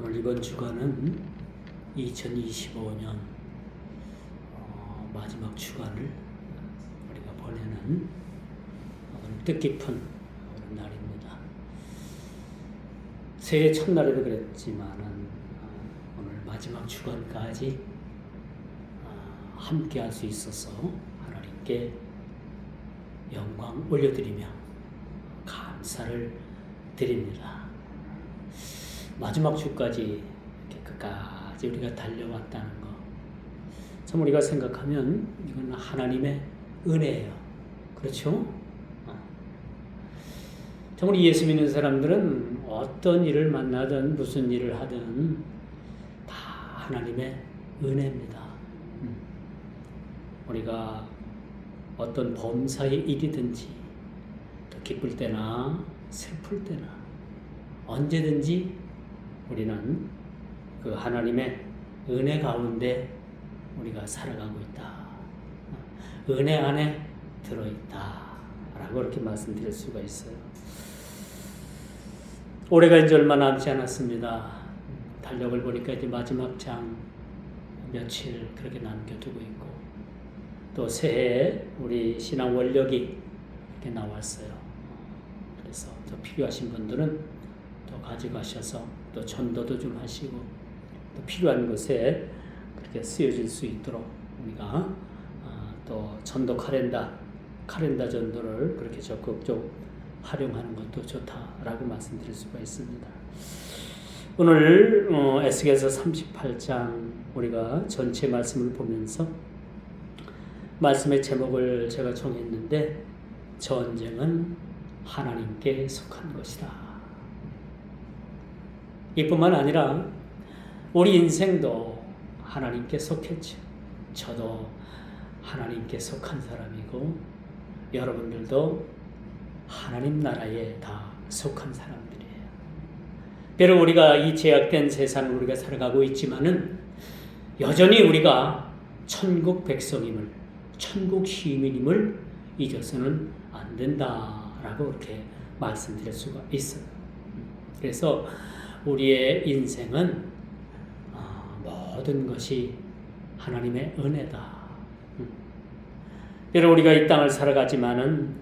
오늘 이번 주간은 2025년 마지막 주간을 우리가 보내는 오늘 뜻깊은 오늘 날입니다. 새해 첫날에도 그랬지만은 오늘 마지막 주간까지 함께 할 수 있어서 하나님께 영광 올려드리며 감사를 드립니다. 마지막 주까지 이렇게 끝까지 우리가 달려왔다는 거, 참 우리가 생각하면 이건 하나님의 은혜예요. 그렇죠? 참 우리 예수 믿는 사람들은 어떤 일을 만나든 무슨 일을 하든 다 하나님의 은혜입니다. 우리가 어떤 범사의 일이든지 또 기쁠 때나 슬플 때나 언제든지 우리는 그 하나님의 은혜 가운데 우리가 살아가고 있다. 은혜 안에 들어있다. 라고 이렇게 말씀드릴 수가 있어요. 올해가 이제 얼마 남지 않았습니다. 달력을 보니까 이제 마지막 장 며칠 그렇게 남겨두고 있고, 또 새해에 우리 신앙 원력이 이렇게 나왔어요. 그래서 더 필요하신 분들은 또 가져가셔서 또 전도도 좀 하시고 또 필요한 곳에 그렇게 쓰여질 수 있도록 우리가 또 전도 카렌다 전도를 그렇게 적극적으로 활용하는 것도 좋다라고 말씀드릴 수가 있습니다. 오늘 에스겔서 38장 우리가 전체 말씀을 보면서 말씀의 제목을 제가 정했는데, 전쟁은 하나님께 속한 것이다. 이뿐만 아니라 우리 인생도 하나님께 속했죠. 저도 하나님께 속한 사람이고 여러분들도 하나님 나라에 다 속한 사람들이에요. 비록 우리가 이 제약된 세상을 우리가 살아가고 있지만은 여전히 우리가 천국 백성임을, 천국 시민임을 잊어서는 안 된다라고 이렇게 말씀드릴 수가 있어요. 그래서 우리의 인생은 모든 것이 하나님의 은혜다. 비록 우리가 이 땅을 살아가지만은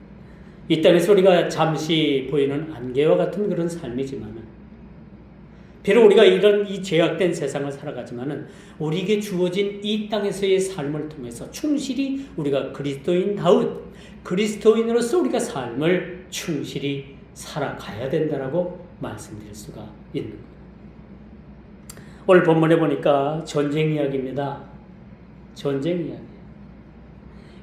이 땅에서 우리가 잠시 보이는 안개와 같은 그런 삶이지만은, 비록 우리가 이런 이 제약된 세상을 살아가지만은 우리에게 주어진 이 땅에서의 삶을 통해서 충실히 우리가 그리스도인다운 그리스도인으로서 우리가 삶을 충실히 살아가야 된다라고 말씀드릴 수가 있는 거예요. 오늘 본문에 보니까 전쟁 이야기입니다. 전쟁 이야기.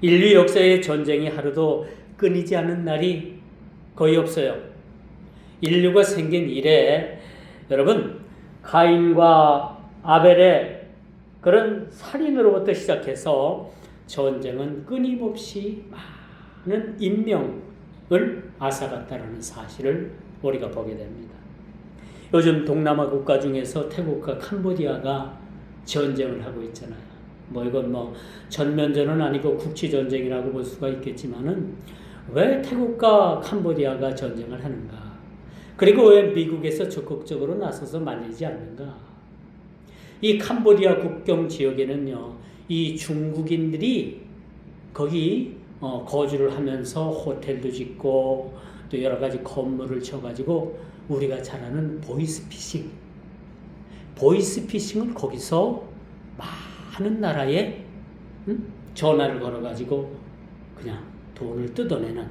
인류 역사의 전쟁이 하루도 끊이지 않는 날이 거의 없어요. 인류가 생긴 이래 여러분, 가인과 아벨의 그런 살인으로부터 시작해서 전쟁은 끊임없이 많은 인명을 앗아갔다는 사실을 우리가 보게 됩니다. 요즘 동남아 국가 중에서 태국과 캄보디아가 전쟁을 하고 있잖아요. 이건 전면전은 아니고 국지전쟁이라고 볼 수가 있겠지만은 왜 태국과 캄보디아가 전쟁을 하는가? 그리고 왜 미국에서 적극적으로 나서서 말리지 않는가? 이 캄보디아 국경 지역에는요, 이 중국인들이 거기 거주를 하면서 호텔도 짓고 또 여러 가지 건물을 쳐가지고 우리가 잘 아는 보이스피싱을 거기서 많은 나라에 전화를 걸어가지고 그냥 돈을 뜯어내는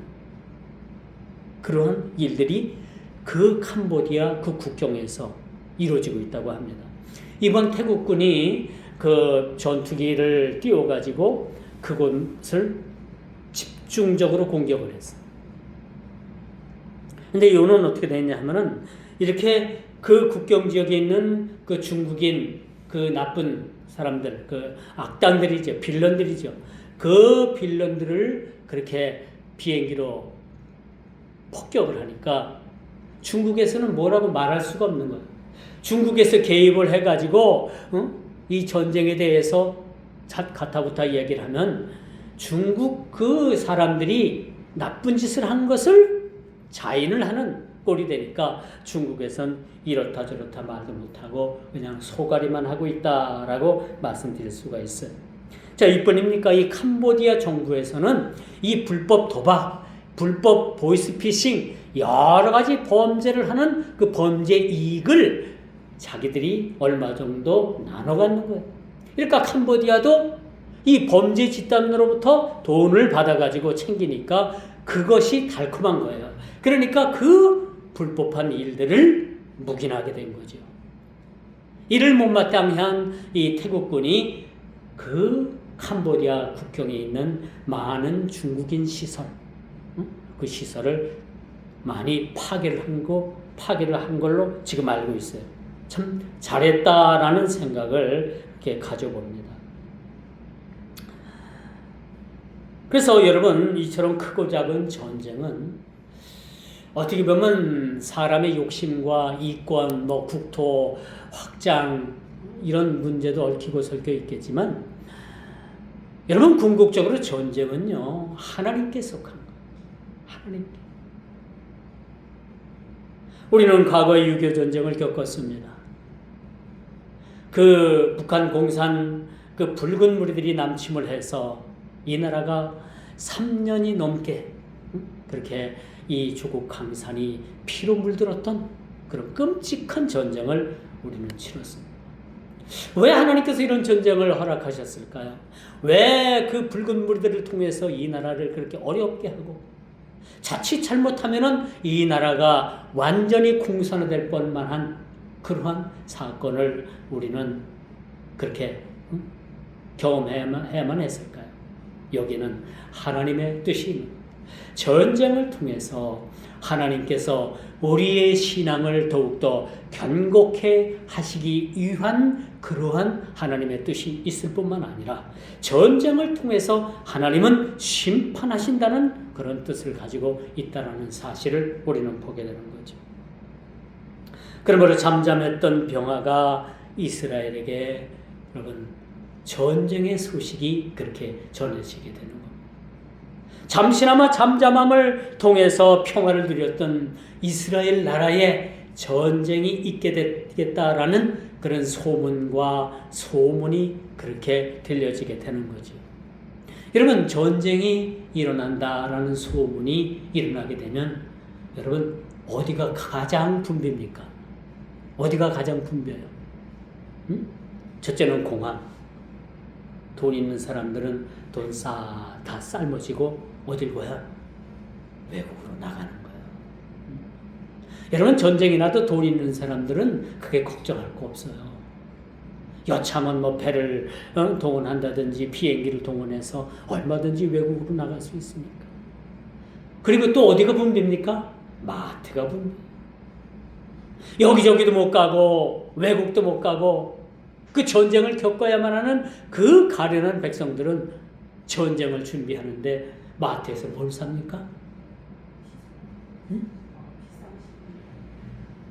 그러한 일들이 그 캄보디아 그 국경에서 이루어지고 있다고 합니다. 이번 태국군이 그 전투기를 띄워가지고 그곳을 집중적으로 공격을 했어요. 근데 이거는 어떻게 됐냐 하면은 이렇게 그 국경 지역에 있는 그 중국인 그 나쁜 사람들, 그 악당들이죠. 빌런들이죠. 그 빌런들을 그렇게 비행기로 폭격을 하니까 중국에서는 뭐라고 말할 수가 없는 거예요. 중국에서 개입을 해가지고 이 전쟁에 대해서 가타부타 얘기를 하면 중국 그 사람들이 나쁜 짓을 한 것을 자인을 하는 꼴이 되니까 중국에선 이렇다 저렇다 말도 못하고 그냥 소가리만 하고 있다라고 말씀드릴 수가 있어요. 자, 이뿐입니까? 이 캄보디아 정부에서는 이 불법 도박, 불법 보이스피싱 여러 가지 범죄를 하는 그 범죄 이익을 자기들이 얼마 정도 나눠 갖는 거예요. 그러니까 캄보디아도 이 범죄 집단으로부터 돈을 받아가지고 챙기니까 그것이 달콤한 거예요. 그러니까 그 불법한 일들을 묵인하게 된 거죠. 이를 못마땅한 이 태국군이 그 캄보디아 국경에 있는 많은 중국인 시설, 그 시설을 많이 파괴를 한 걸로 지금 알고 있어요. 참 잘했다라는 생각을 이렇게 가져봅니다. 그래서 여러분, 이처럼 크고 작은 전쟁은 어떻게 보면 사람의 욕심과 이권, 국토 확장 이런 문제도 얽히고 설켜 있겠지만, 여러분, 궁극적으로 전쟁은요 하나님께 속한 거예요. 하나님께. 우리는 과거에 6.25 전쟁을 겪었습니다. 그 북한 공산 그 붉은 무리들이 남침을 해서 이 나라가 3년이 넘게 그렇게 이 조국 강산이 피로 물들었던 그런 끔찍한 전쟁을 우리는 치렀습니다. 왜 하나님께서 이런 전쟁을 허락하셨을까요? 왜 그 붉은 무리들을 통해서 이 나라를 그렇게 어렵게 하고 자칫 잘못하면은 이 나라가 완전히 공산화될 뻔만한 그러한 사건을 우리는 그렇게 경험해야만 했을까요? 여기는 하나님의 뜻이 있는 거예요. 전쟁을 통해서 하나님께서 우리의 신앙을 더욱더 견고케 하시기 위한 그러한 하나님의 뜻이 있을 뿐만 아니라 전쟁을 통해서 하나님은 심판하신다는 그런 뜻을 가지고 있다는 사실을 우리는 보게 되는 거죠. 그러므로 잠잠했던 병화가 이스라엘에게 여러분 전쟁의 소식이 그렇게 전해지게 되는 겁니다. 잠시나마 잠잠함을 통해서 평화를 누렸던 이스라엘 나라에 전쟁이 있게 되겠다라는 그런 소문과 소문이 그렇게 들려지게 되는 거죠. 여러분, 전쟁이 일어난다라는 소문이 일어나게 되면 여러분 어디가 가장 붐빕니까? 어디가 가장 붐벼요? 첫째는 공항. 돈 있는 사람들은 돈 다 삶아지고 어딜 가요? 외국으로 나가는 거예요. 여러분, 전쟁이 나도 돈 있는 사람들은 그게 걱정할 거 없어요. 여차하면 배를 동원한다든지 비행기를 동원해서 얼마든지 외국으로 나갈 수 있으니까. 그리고 또 어디가 붐빕니까? 마트가 붐비. 여기저기도 못 가고 외국도 못 가고 그 전쟁을 겪어야만 하는 그 가련한 백성들은 전쟁을 준비하는데 마트에서 뭘 삽니까?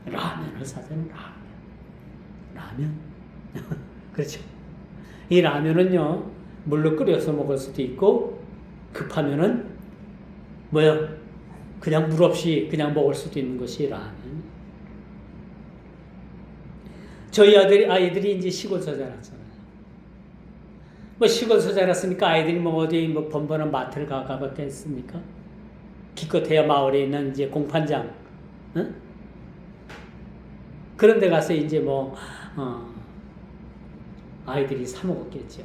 라면을 사잖아요. 라면. 그렇죠. 이 라면은요 물로 끓여서 먹을 수도 있고 급하면은 그냥 물 없이 그냥 먹을 수도 있는 것이 라면. 저희 아이들이 이제 시골서 자랐잖아요. 시골서 자랐으니까 아이들이 어디 번번한 마트를 가봤겠습니까? 기껏해야 마을에 있는 이제 공판장, 응? 그런 데 가서 이제 아이들이 사 먹었겠죠.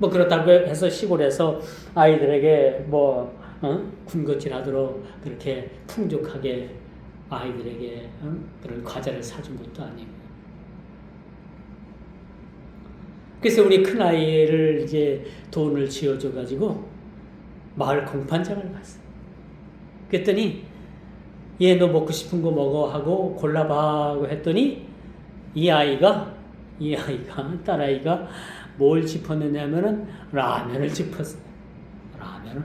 그렇다고 해서 시골에서 아이들에게 군것질 하도록 그렇게 풍족하게 아이들에게 그런 과자를 사준 것도 아니고. 그래서 우리 큰아이를 이제 돈을 쥐어줘가지고 마을 공판장을 갔어. 그랬더니 얘 너 먹고 싶은 거 먹어 하고 골라봐 하고 했더니 이 아이가 딸아이가 뭘 짚었느냐면은 라면을 짚었어요. 라면을.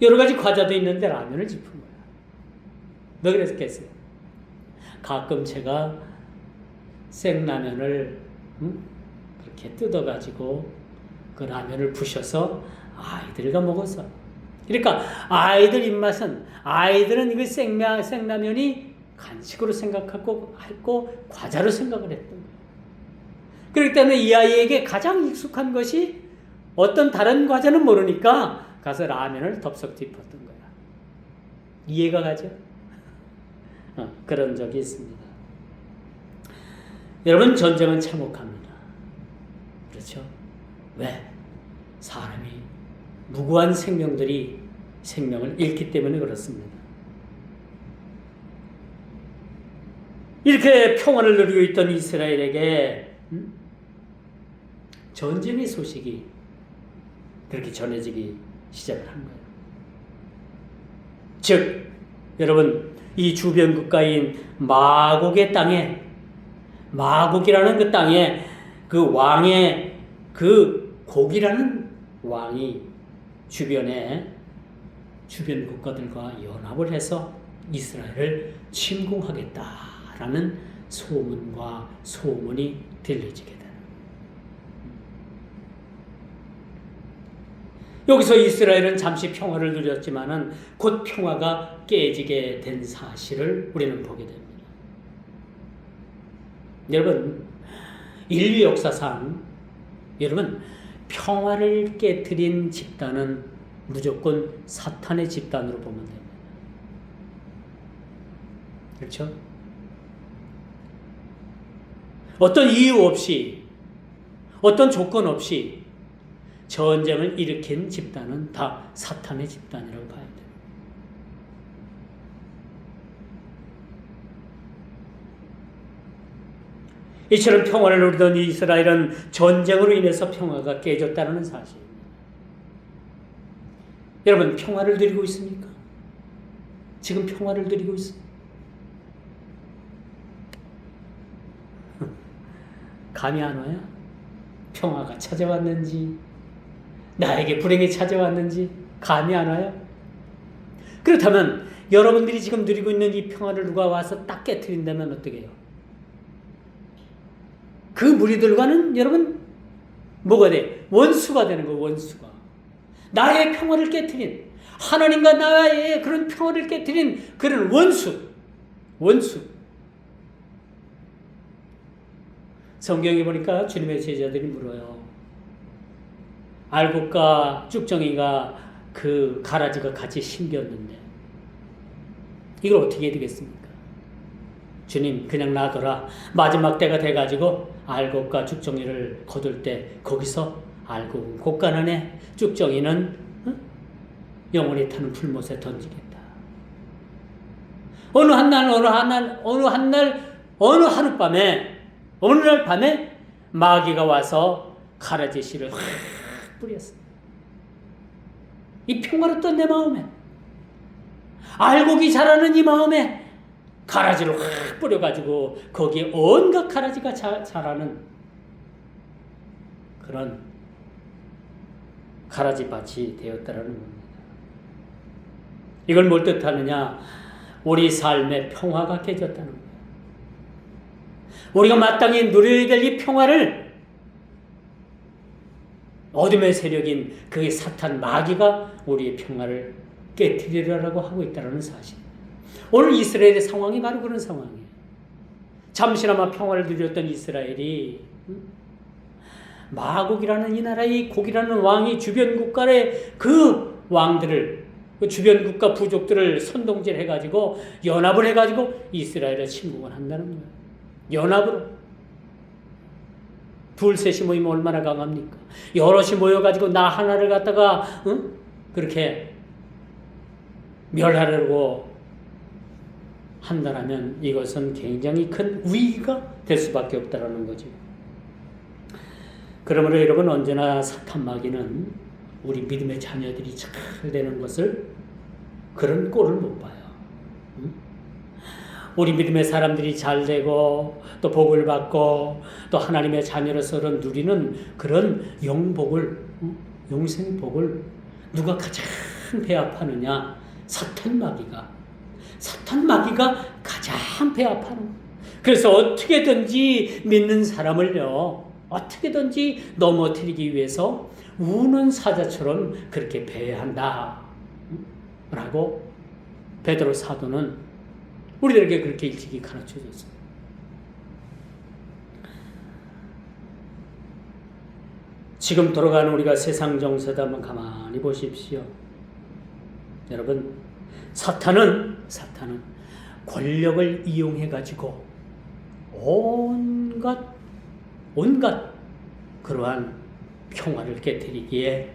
여러 가지 과자도 있는데 라면을 짚은 거야. 왜 그랬겠어요? 가끔 제가 생라면을 그렇게 뜯어가지고 그 라면을 부셔서 아이들과 먹었어. 그러니까 아이들 입맛은, 아이들은 이거 생라면이 간식으로 생각하고 했고 과자로 생각을 했던 거예요. 그렇기 때문에 이 아이에게 가장 익숙한 것이 어떤 다른 과자는 모르니까 가서 라면을 덥석 짚었던 거야. 이해가 가죠? 그런 적이 있습니다. 여러분, 전쟁은 참혹합니다. 그렇죠? 왜? 사람이 무고한 생명들이 생명을 잃기 때문에 그렇습니다. 이렇게 평화를 누리고 있던 이스라엘에게 전쟁의 소식이 그렇게 전해지기 시작을 한 거예요. 즉, 여러분, 이 주변 국가인 마곡의 땅에, 마곡이라는 그 땅에 그 왕의 그 곡이라는 왕이 주변 국가들과 연합을 해서 이스라엘을 침공하겠다라는 소문과 소문이 들려지게 되는. 여기서 이스라엘은 잠시 평화를 누렸지만은 곧 평화가 깨지게 된 사실을 우리는 보게 됩니다. 여러분, 인류 역사상 여러분, 평화를 깨트린 집단은 무조건 사탄의 집단으로 보면 됩니다. 그렇죠? 어떤 이유 없이, 어떤 조건 없이 전쟁을 일으킨 집단은 다 사탄의 집단이라고 봐야 돼요. 이처럼 평화를 누리던 이스라엘은 전쟁으로 인해서 평화가 깨졌다는 사실입니다. 여러분, 평화를 누리고 있습니까? 지금 평화를 누리고 있습니다. 감이 안 와요? 평화가 찾아왔는지, 나에게 불행이 찾아왔는지 감이 안 와요? 그렇다면 여러분들이 지금 누리고 있는 이 평화를 누가 와서 딱 깨트린다면 어떻게 해요? 그 무리들과는 여러분 뭐가 돼? 원수가 되는 거예요. 원수가. 나의 평화를 깨트린, 하나님과 나의 그런 평화를 깨트린 그런 원수. 성경에 보니까 주님의 제자들이 물어요. 알곡과 쭉정이가 그 가라지가 같이 심겼는데 이걸 어떻게 해야 되겠습니까? 주님, 그냥 놔둬라. 마지막 때가 돼가지고 알곡과 쭉정이를 거둘 때 거기서 알곡은 곳간하네, 쭉정이는 영원히 타는 풀못에 던지겠다. 어느 날 밤에 마귀가 와서 가라지 씨를 확 뿌렸어. 이 평화롭던 내 마음에, 알곡이 자라는 이 마음에 가라지를 확 뿌려가지고 거기에 온갖 가라지가 자라는 그런 가라지밭이 되었다라는 겁니다. 이걸 뭘 뜻하느냐? 우리 삶의 평화가 깨졌다는 거예요. 우리가 마땅히 누려야 될 이 평화를 어둠의 세력인 그 사탄 마귀가 우리의 평화를 깨트리려고 하고 있다는 사실. 오늘 이스라엘의 상황이 바로 그런 상황이에요. 잠시나마 평화를 누렸던 이스라엘이 마곡이라는 이 나라의 곡이라는 왕이 주변 국가의 그 왕들을, 그 주변 국가 부족들을 선동질해가지고 연합을 해가지고 이스라엘을 침공을 한다는 거예요. 연합으로. 둘, 셋이 모이면 얼마나 강합니까? 여럿이 모여가지고 나 하나를 갖다가 그렇게 멸하려고 한다면 이것은 굉장히 큰 위기가 될 수밖에 없다는 거죠. 그러므로 여러분, 언제나 사탄 마귀는 우리 믿음의 자녀들이 잘 되는 것을, 그런 꼴을 못 봐요. 우리 믿음의 사람들이 잘 되고 또 복을 받고 또 하나님의 자녀로서 누리는 그런 영복을, 영생의 복을 누가 가장 배합하느냐? 사탄 마귀가 가장 배합하는 거예요. 그래서 어떻게든지 믿는 사람을요, 어떻게든지 넘어뜨리기 위해서 우는 사자처럼 그렇게 배회한다. 라고 베드로 사도는 우리들에게 그렇게 일찍이 가르쳐 줬습니다. 지금 돌아가는 우리가 세상 정세도 한번 가만히 보십시오. 여러분, 사탄은 권력을 이용해 가지고 온갖 그러한 평화를 깨뜨리기에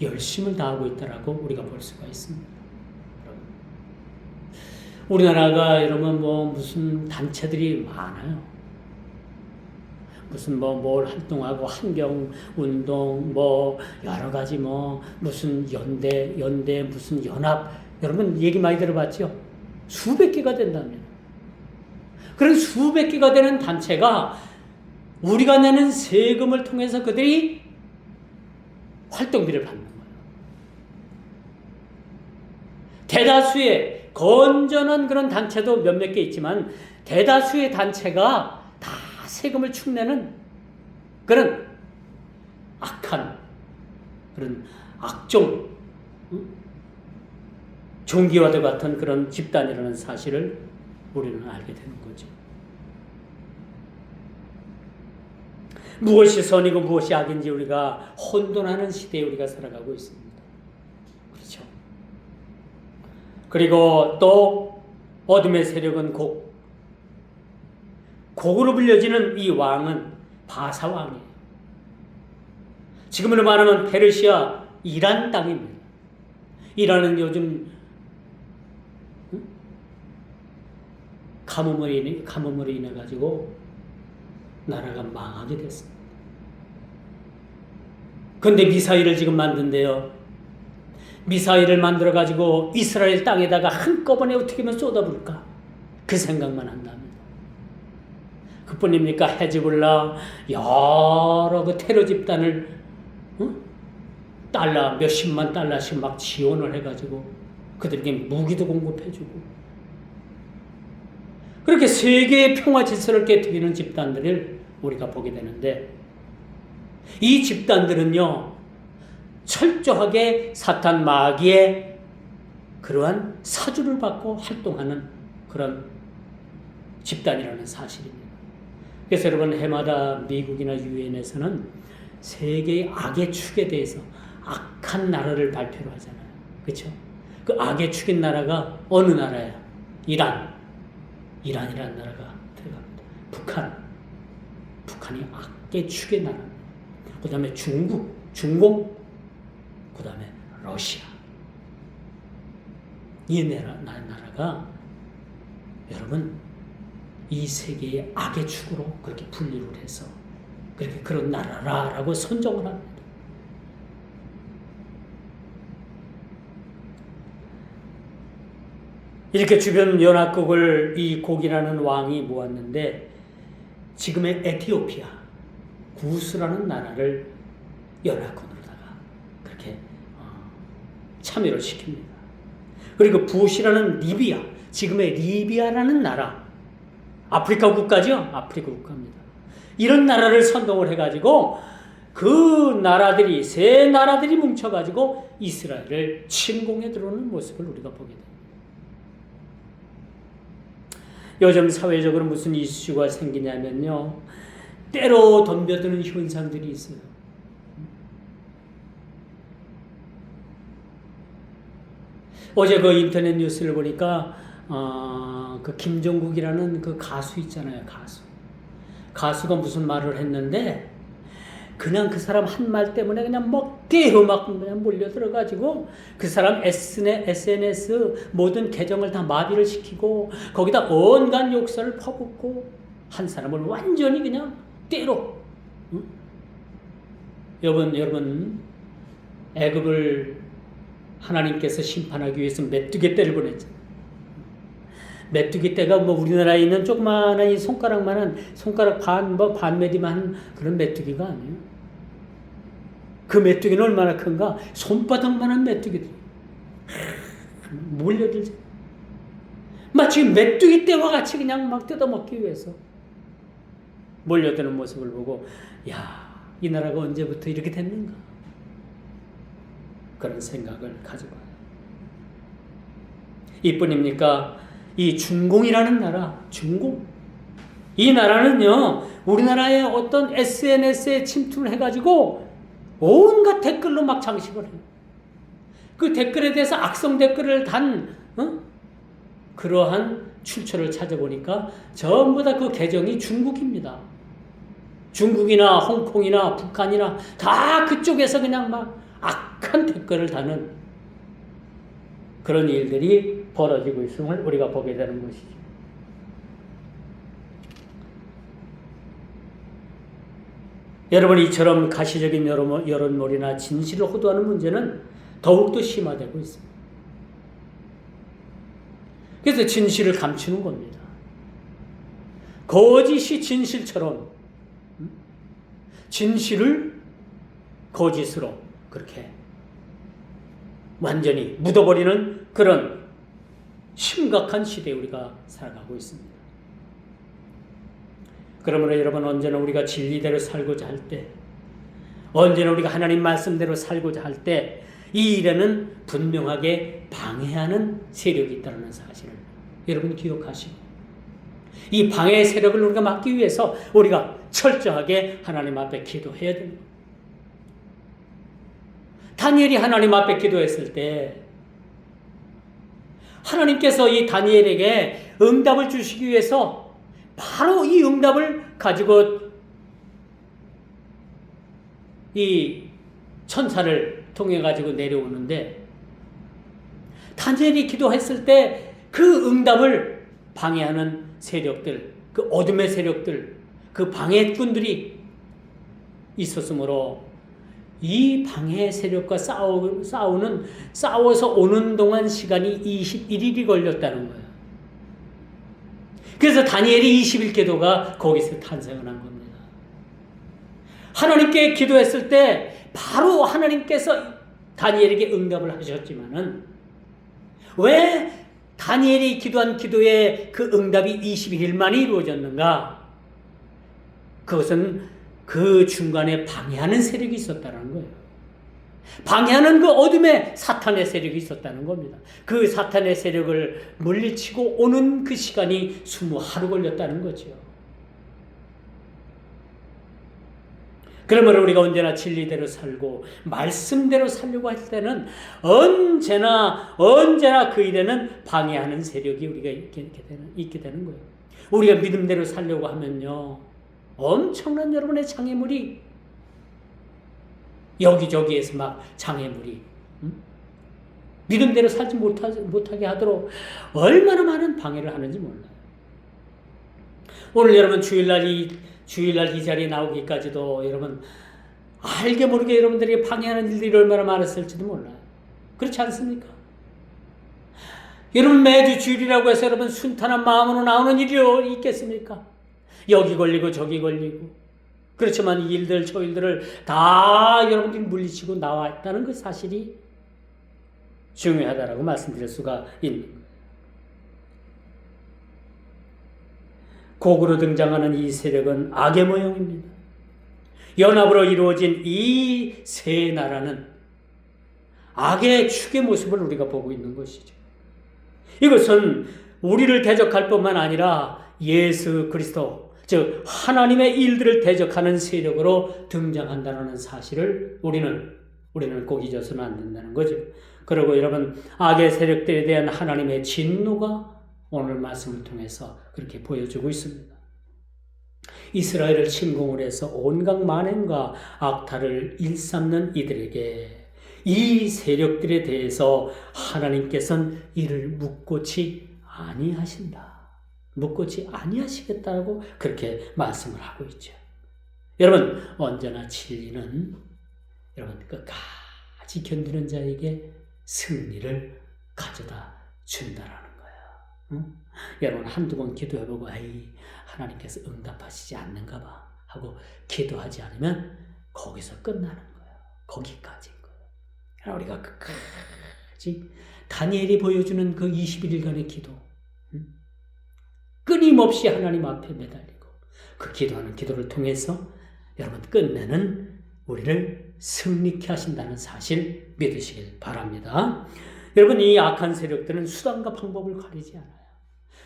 열심을 다하고 있다라고 우리가 볼 수가 있습니다. 우리나라가 여러분 무슨 단체들이 많아요. 무슨 뭘 활동하고 환경운동 여러 가지 무슨 연대 무슨 연합, 여러분 얘기 많이 들어봤죠? 수백 개가 된다면. 그런 수백 개가 되는 단체가 우리가 내는 세금을 통해서 그들이 활동비를 받는 거예요. 대다수의 건전한 그런 단체도 몇몇 개 있지만 대다수의 단체가 다 세금을 축내는 그런 악한 그런 악종 종기와도 같은 그런 집단이라는 사실을 우리는 알게 되는 거죠. 무엇이 선이고 무엇이 악인지 우리가 혼돈하는 시대에 우리가 살아가고 있습니다. 그렇죠. 그리고 또 어둠의 세력은 곡으로 불려지는 이 왕은 바사 왕이에요. 지금으로 말하면 페르시아 이란 땅입니다. 이란은 요즘 가뭄으로 인해 가지고 나라가 망하게 됐습니다. 그런데 미사일을 지금 만든대요. 미사일을 만들어 가지고 이스라엘 땅에다가 한꺼번에 어떻게 하면 쏟아부을까? 그 생각만 한답니다. 그뿐입니까? 헤즈볼라 여러 그 테러 집단을 달러 몇십만 달러씩 막 지원을 해가지고 그들에게 무기도 공급해주고 그렇게 세계의 평화 질서를 깨뜨리는 집단들을 우리가 보게 되는데 이 집단들은요 철저하게 사탄 마귀의 그러한 사주를 받고 활동하는 그런 집단이라는 사실입니다. 그래서 여러분 해마다 미국이나 유엔에서는 세계의 악의 축에 대해서 악한 나라를 발표를 하잖아요. 그렇죠? 그 악의 축인 나라가 어느 나라야? 이란이라는 나라가 들어갑니다. 북한이 악의 축의 나라입니다. 그 다음에 중공, 그 다음에 러시아. 이 나라가 여러분 이 세계의 악의 축으로 그렇게 분류를 해서 그렇게 그런 나라라고 선정을 합니다. 이렇게 주변 연합국을 이 곡이라는 왕이 모았는데 지금의 에티오피아, 구스라는 나라를 연합군으로다가 그렇게 참여를 시킵니다. 그리고 부시라는 리비아, 지금의 리비아라는 나라, 아프리카 국가죠? 아프리카 국가입니다. 이런 나라를 선동을 해가지고 그 나라들이, 세 나라들이 뭉쳐가지고 이스라엘을 침공해 들어오는 모습을 우리가 보게 됩니다. 요즘 사회적으로 무슨 이슈가 생기냐면요. 때로 덤벼드는 현상들이 있어요. 어제 그 인터넷 뉴스를 보니까 그 김종국이라는 그 가수 있잖아요. 가수가 무슨 말을 했는데 그냥 그 사람 한 말 때문에 그냥 때려 그냥 몰려들어가지고 그 사람 SNS 모든 계정을 다 마비를 시키고 거기다 온갖 욕설을 퍼붓고 한 사람을 완전히 그냥 때려. 응? 여러분 애굽을 하나님께서 심판하기 위해서 메뚜기 떼를 보냈죠. 메뚜기 떼가 우리나라에 있는 조그마한 이 손가락만한 손가락 반매디만 그런 메뚜기가 아니에요. 그 메뚜기는 얼마나 큰가? 손바닥만한 메뚜기들 몰려들죠. 마치 메뚜기 떼와 같이 그냥 막 뜯어먹기 위해서 몰려드는 모습을 보고 이 나라가 언제부터 이렇게 됐는가? 그런 생각을 가져봐요. 이뿐입니까? 이 중공이라는 나라, 중공. 이 나라는요, 우리나라의 어떤 SNS에 침투를 해가지고 온갖 댓글로 막 장식을 해요. 그 댓글에 대해서 악성 댓글을 단, 그러한 출처를 찾아보니까 전부 다 그 계정이 중국입니다. 중국이나 홍콩이나 북한이나 다 그쪽에서 그냥 막 악한 댓글을 다는 그런 일들이 벌어지고 있음을 우리가 보게 되는 것이죠. 여러분, 이처럼 가시적인 여론몰이나 진실을 호도하는 문제는 더욱더 심화되고 있습니다. 그래서 진실을 감추는 겁니다. 거짓이 진실처럼 진실을 거짓으로 그렇게 완전히 묻어버리는 그런 심각한 시대에 우리가 살아가고 있습니다. 그러므로 여러분, 언제나 우리가 진리대로 살고자 할 때, 언제나 우리가 하나님 말씀대로 살고자 할 때 이 일에는 분명하게 방해하는 세력이 있다는 사실을 여러분 기억하시고, 이 방해 세력을 우리가 막기 위해서 우리가 철저하게 하나님 앞에 기도해야 됩니다. 다니엘이 하나님 앞에 기도했을 때 하나님께서 이 다니엘에게 응답을 주시기 위해서 바로 이 응답을 가지고 이 천사를 통해 가지고 내려오는데, 다니엘이 기도했을 때 그 응답을 방해하는 세력들, 그 어둠의 세력들, 그 방해꾼들이 있었으므로 이 방해 세력과 싸워서 오는 동안 시간이 21일이 걸렸다는 거예요. 그래서 다니엘이 20일 기도가 거기서 탄생을 한 겁니다. 하나님께 기도했을 때 바로 하나님께서 다니엘에게 응답을 하셨지만은 왜 다니엘이 기도한 기도에 그 응답이 21일 만에 이루어졌는가? 그것은 그 중간에 방해하는 세력이 있었다는 거예요. 방해하는 그 어둠의 사탄의 세력이 있었다는 겁니다. 그 사탄의 세력을 물리치고 오는 그 시간이 20하루 걸렸다는 거죠. 그러므로 우리가 언제나 진리대로 살고 말씀대로 살려고 할 때는 언제나 그 일에는 방해하는 세력이 우리가 있게 되는 거예요. 우리가 믿음대로 살려고 하면요, 엄청난 여러분의 장애물이 여기저기에서 막 장애물이 믿음대로 살지 못하게 하도록 얼마나 많은 방해를 하는지 몰라요. 오늘 여러분 주일날 이 자리에 나오기까지도 여러분 알게 모르게 여러분들이 방해하는 일들이 얼마나 많았을지도 몰라요. 그렇지 않습니까? 여러분 매주 주일이라고 해서 여러분 순탄한 마음으로 나오는 일이 있겠습니까? 여기 걸리고 저기 걸리고. 그렇지만 이 일들 저 일들을 다 여러분들이 물리치고 나왔다는 그 사실이 중요하다라고 말씀드릴 수가 있는 거예요. 곡으로 등장하는 이 세력은 악의 모형입니다. 연합으로 이루어진 이 세 나라는 악의 축의 모습을 우리가 보고 있는 것이죠. 이것은 우리를 대적할 뿐만 아니라 예수 그리스도, 즉 하나님의 일들을 대적하는 세력으로 등장한다는 사실을 우리는 꼭 잊어서는 안 된다는 거죠. 그리고 여러분, 악의 세력들에 대한 하나님의 진노가 오늘 말씀을 통해서 그렇게 보여주고 있습니다. 이스라엘을 침공을 해서 온갖 만행과 악탈을 일삼는 이들에게 이 세력들에 대해서 하나님께서는 이를 묵고치 아니하신다. 묵고치 아니하시겠다고 그렇게 말씀을 하고 있죠. 여러분, 언제나 진리는 여러분 끝까지 견디는 자에게 승리를 가져다 준다라는 거예요. 여러분 한두 번 기도해보고 하나님께서 응답하시지 않는가 봐 하고 기도하지 않으면 거기서 끝나는 거예요. 거기까지인 거예요. 우리가 끝까지 다니엘이 보여주는 그 21일간의 기도, 끊임없이 하나님 앞에 매달리고 그 기도하는 기도를 통해서 여러분 끝내는 우리를 승리케 하신다는 사실 믿으시길 바랍니다. 여러분, 이 악한 세력들은 수단과 방법을 가리지 않아요.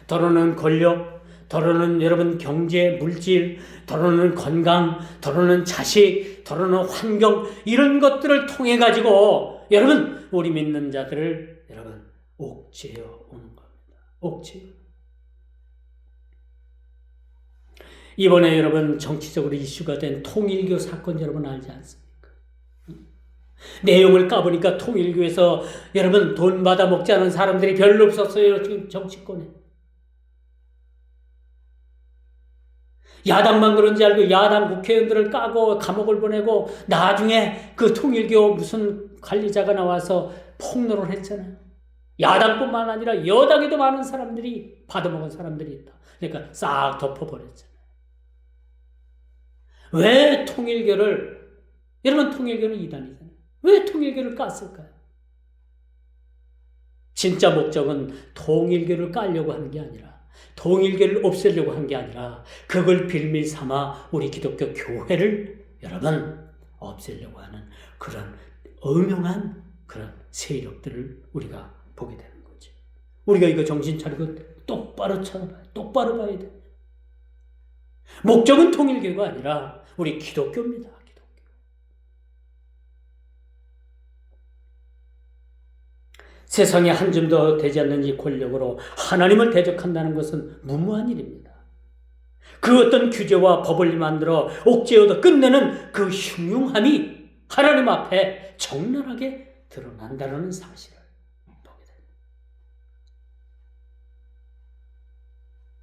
더러는 권력, 더러는 여러분 경제, 물질, 더러는 건강, 더러는 자식, 더러는 환경, 이런 것들을 통해 가지고 여러분 우리 믿는 자들을 여러분 옥죄어 오는 겁니다. 옥죄어. 이번에 여러분 정치적으로 이슈가 된 통일교 사건 여러분 알지 않습니까? 내용을 까보니까 통일교에서 여러분 돈 받아 먹지 않은 사람들이 별로 없었어요. 지금 정치권에. 야당만 그런지 알고 야당 국회의원들을 까고 감옥을 보내고 나중에 그 통일교 무슨 관리자가 나와서 폭로를 했잖아요. 야당뿐만 아니라 여당에도 많은 사람들이 받아먹은 사람들이 있다. 그러니까 싹 덮어버렸잖아요. 왜 통일교를, 여러분 통일교는 이단이잖아요. 왜 통일교를 깠을까요? 진짜 목적은 통일교를 깔려고 하는 게 아니라, 통일교를 없애려고 한 게 아니라 그걸 빌미 삼아 우리 기독교 교회를 여러분 없애려고 하는 그런 엄명한 그런 세력들을 우리가 보게 되는 거죠. 우리가 이거 정신 차리고 똑바로 쳐다봐요. 똑바로 봐야 돼요. 목적은 통일교가 아니라 우리 기독교입니다. 기독교. 세상에 한 줌도 되지 않는 이 권력으로 하나님을 대적한다는 것은 무모한 일입니다. 그 어떤 규제와 법을 만들어 옥죄어도 끝내는 그 흉흉함이 하나님 앞에 적나라하게 드러난다는 사실을 보게 됩니다.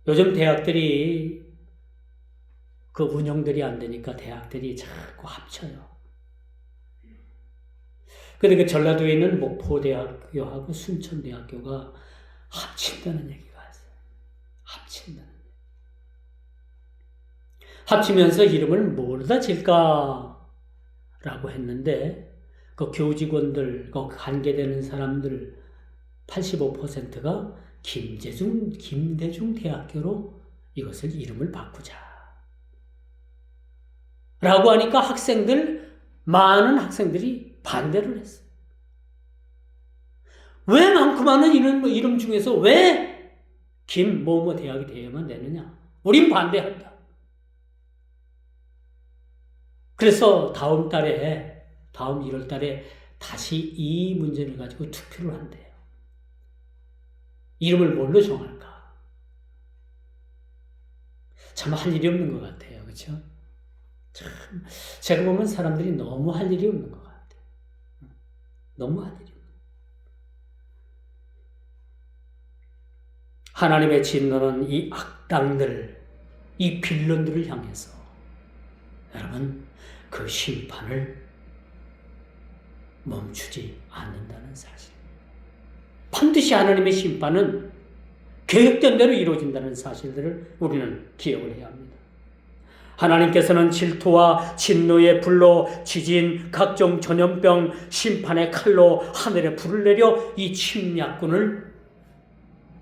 요즘 대학들이 그 운영들이 안 되니까 대학들이 자꾸 합쳐요. 근데 그 전라도에 있는 목포대학교하고 순천대학교가 합친다는 얘기가 있어요. 합친다는 얘기. 합치면서 이름을 뭐다 질까라고 했는데 그 교직원들, 그 관계되는 사람들 85%가 김대중 대학교로 이것을 이름을 바꾸자. 라고 하니까 많은 학생들이 반대를 했어요. 왜 많고 많은 이름 중에서 왜 김某某대학이 되어야만 되느냐? 우린 반대한다. 그래서 다음 1월 달에 다시 이 문제를 가지고 투표를 한대요. 이름을 뭘로 정할까? 참 할 일이 없는 것 같아요. 그렇죠? 참 제가 보면 사람들이 너무 할 일이 없는 것 같아요. 너무 할 일이 없는. 하나님의 진노는 이 악당들, 이 빌런들을 향해서 여러분 그 심판을 멈추지 않는다는 사실. 반드시 하나님의 심판은 계획된 대로 이루어진다는 사실들을 우리는 기억을 해야 합니다. 하나님께서는 질투와 진노의 불로 지진, 각종 전염병, 심판의 칼로 하늘에 불을 내려 이 침략하는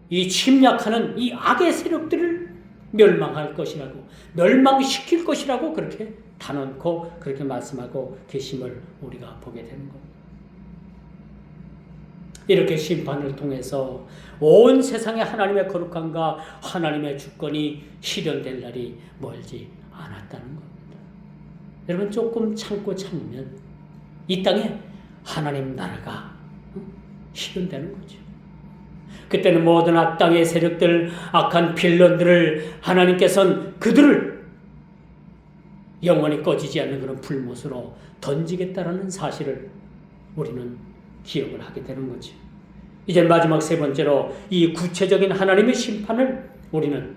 이 악의 세력들을 멸망할 것이라고, 멸망시킬 것이라고 그렇게 단언코 그렇게 말씀하고 계심을 우리가 보게 되는 겁니다. 이렇게 심판을 통해서 온 세상에 하나님의 거룩함과 하나님의 주권이 실현될 날이 멀지 않았다는 겁니다. 여러분 조금 참으면 이 땅에 하나님 나라가 실현되는 거죠. 그때는 모든 악당의 세력들, 악한 빌런들을 하나님께서는 그들을 영원히 꺼지지 않는 그런 불못으로 던지겠다라는 사실을 우리는 기억을 하게 되는 거죠. 이제 마지막 세 번째로 이 구체적인 하나님의 심판을 우리는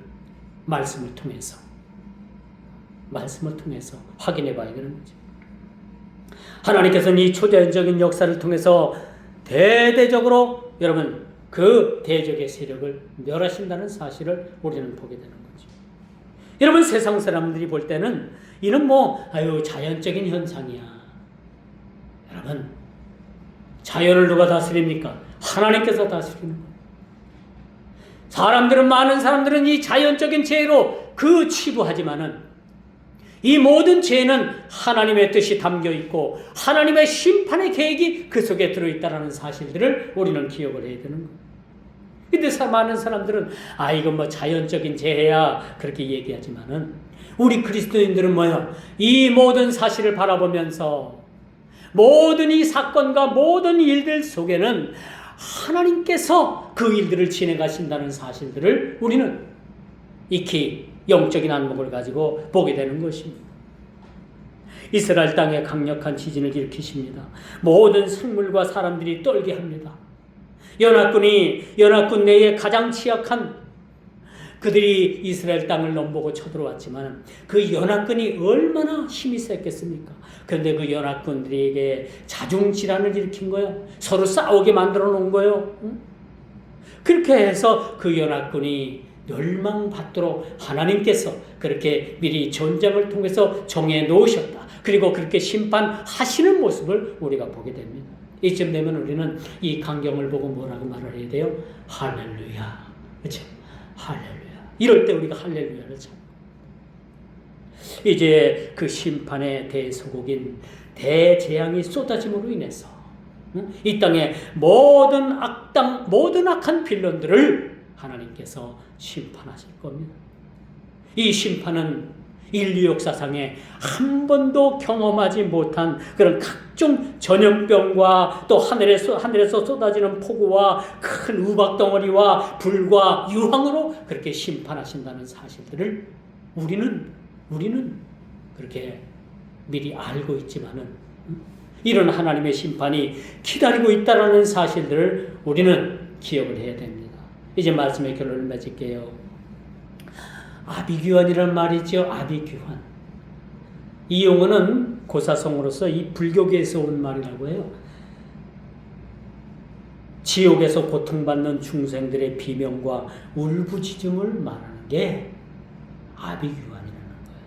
말씀을 통해서 확인해 봐야 되는 거죠. 하나님께서는 이 초자연적인 역사를 통해서 대대적으로 여러분 그 대적의 세력을 멸하신다는 사실을 우리는 보게 되는 거죠. 여러분 세상 사람들이 볼 때는 이는 자연적인 현상이야. 여러분 자연을 누가 다스립니까? 하나님께서 다스리는 거예요. 많은 사람들은 이 자연적인 재해로 치부하지만은 이 모든 죄는 하나님의 뜻이 담겨 있고 하나님의 심판의 계획이 그 속에 들어있다는 사실들을 우리는 기억을 해야 되는 거예요. 근데 많은 사람들은 이건 뭐 자연적인 재해야 그렇게 얘기하지만은 우리 그리스도인들은 뭐야? 이 모든 사실을 바라보면서 모든 이 사건과 모든 일들 속에는 하나님께서 그 일들을 진행하신다는 사실들을 우리는 익히 영적인 안목을 가지고 보게 되는 것입니다. 이스라엘 땅에 강력한 지진을 일으키십니다. 모든 생물과 사람들이 떨게 합니다. 연합군 내에 가장 취약한 그들이 이스라엘 땅을 넘보고 쳐들어왔지만 그 연합군이 얼마나 힘이 셌겠습니까? 그런데 그 연합군들에게 자중질환을 일으킨 거예요. 서로 싸우게 만들어 놓은 거예요. 그렇게 해서 그 연합군이 멸망받도록 하나님께서 그렇게 미리 전쟁을 통해서 정해 놓으셨다. 그리고 그렇게 심판하시는 모습을 우리가 보게 됩니다. 이쯤 되면 우리는 이 광경을 보고 뭐라고 말을 해야 돼요? 할렐루야. 그렇죠? 할렐루야. 이럴 때 우리가 할렐루야를 참. 이제 그 심판의 대소국인 대재앙이 쏟아짐으로 인해서 이 땅의 모든 악한 빌런들을 하나님께서 심판하실 겁니다. 이 심판은 인류 역사상에 한 번도 경험하지 못한 그런 각종 전염병과 또 하늘에서 쏟아지는 폭우와 큰 우박덩어리와 불과 유황으로 그렇게 심판하신다는 사실들을 우리는 그렇게 미리 알고 있지만은 이런 하나님의 심판이 기다리고 있다는 사실들을 우리는 기억을 해야 됩니다. 이제 말씀의 결론을 맺을게요. 아비규환이라는 말이죠. 아비규환. 이 용어는 고사성어로서 이 불교계에서 온 말이라고 해요. 지옥에서 고통받는 중생들의 비명과 울부짖음을 말하는 게 아비규환이라는 거예요.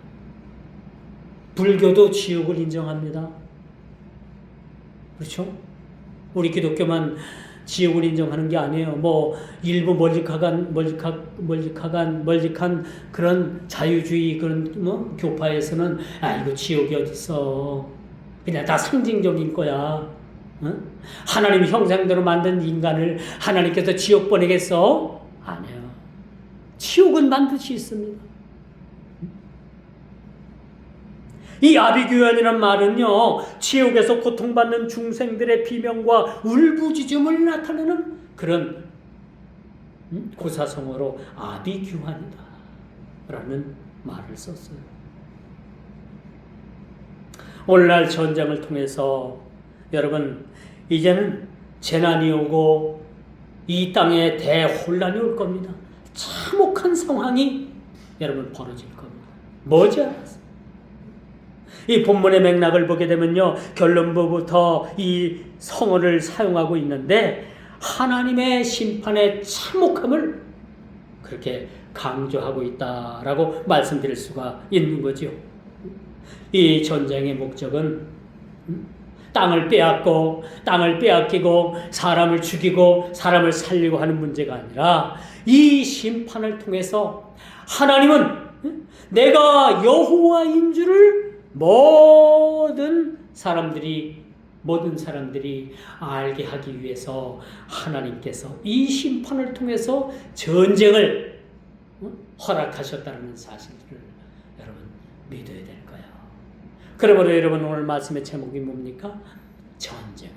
불교도 지옥을 인정합니다. 그렇죠? 우리 기독교만 지옥을 인정하는 게 아니에요. 뭐 일부 멀직한 그런 자유주의 그런 교파에서는 이거 지옥이 어디 있어? 그냥 다 상징적인 거야. 하나님 형상대로 만든 인간을 하나님께서 지옥 보내겠어? 아니에요. 지옥은 반드시 있습니다. 이 아비규환이라는 말은요, 지옥에서 고통받는 중생들의 비명과 울부짖음을 나타내는 그런 고사성어로 아비규환이다 라는 말을 썼어요. 오늘날 전쟁을 통해서 여러분 이제는 재난이 오고 이 땅에 대혼란이 올 겁니다. 참혹한 상황이 여러분 벌어질 겁니다. 뭐지 않았어요? 이 본문의 맥락을 보게 되면요, 결론부부터 이 성어를 사용하고 있는데 하나님의 심판의 참혹함을 그렇게 강조하고 있다라고 말씀드릴 수가 있는 거죠. 이 전쟁의 목적은 땅을 빼앗기고 사람을 죽이고 사람을 살리고 하는 문제가 아니라 이 심판을 통해서 하나님은 내가 여호와인 줄을 모든 사람들이 알게 하기 위해서 하나님께서 이 심판을 통해서 전쟁을 허락하셨다는 사실을 여러분 믿어야 될 거예요. 그러므로 여러분 오늘 말씀의 제목이 뭡니까? 전쟁은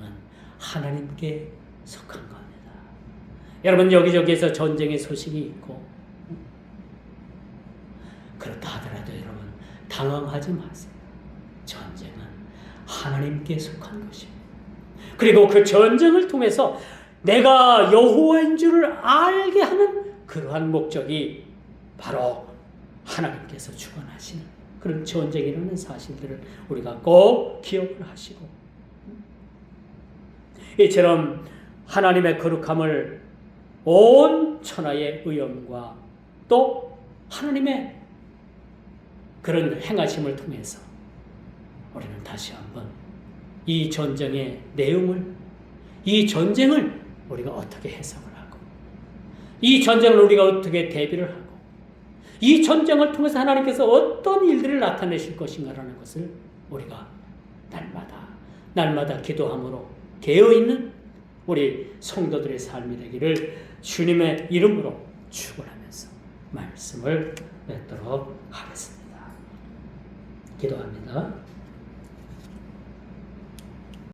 하나님께 속한 겁니다. 여러분 여기저기에서 전쟁의 소식이 있고 그렇다 하더라도 여러분 당황하지 마세요. 전쟁은 하나님께 속한 것입니다. 그리고 그 전쟁을 통해서 내가 여호와인 줄을 알게 하는 그러한 목적이 바로 하나님께서 주관하시는 그런 전쟁이라는 사실들을 우리가 꼭 기억을 하시고 이처럼 하나님의 거룩함을 온 천하의 의엄과 또 하나님의 그런 행하심을 통해서 우리는 다시 한번 이 전쟁의 내용을, 이 전쟁을 우리가 어떻게 해석을 하고 이 전쟁을 우리가 어떻게 대비를 하고 이 전쟁을 통해서 하나님께서 어떤 일들을 나타내실 것인가라는 것을 우리가 날마다 기도함으로 깨어있는 우리 성도들의 삶이 되기를 주님의 이름으로 축원하면서 말씀을 맺도록 하겠습니다. 기도합니다.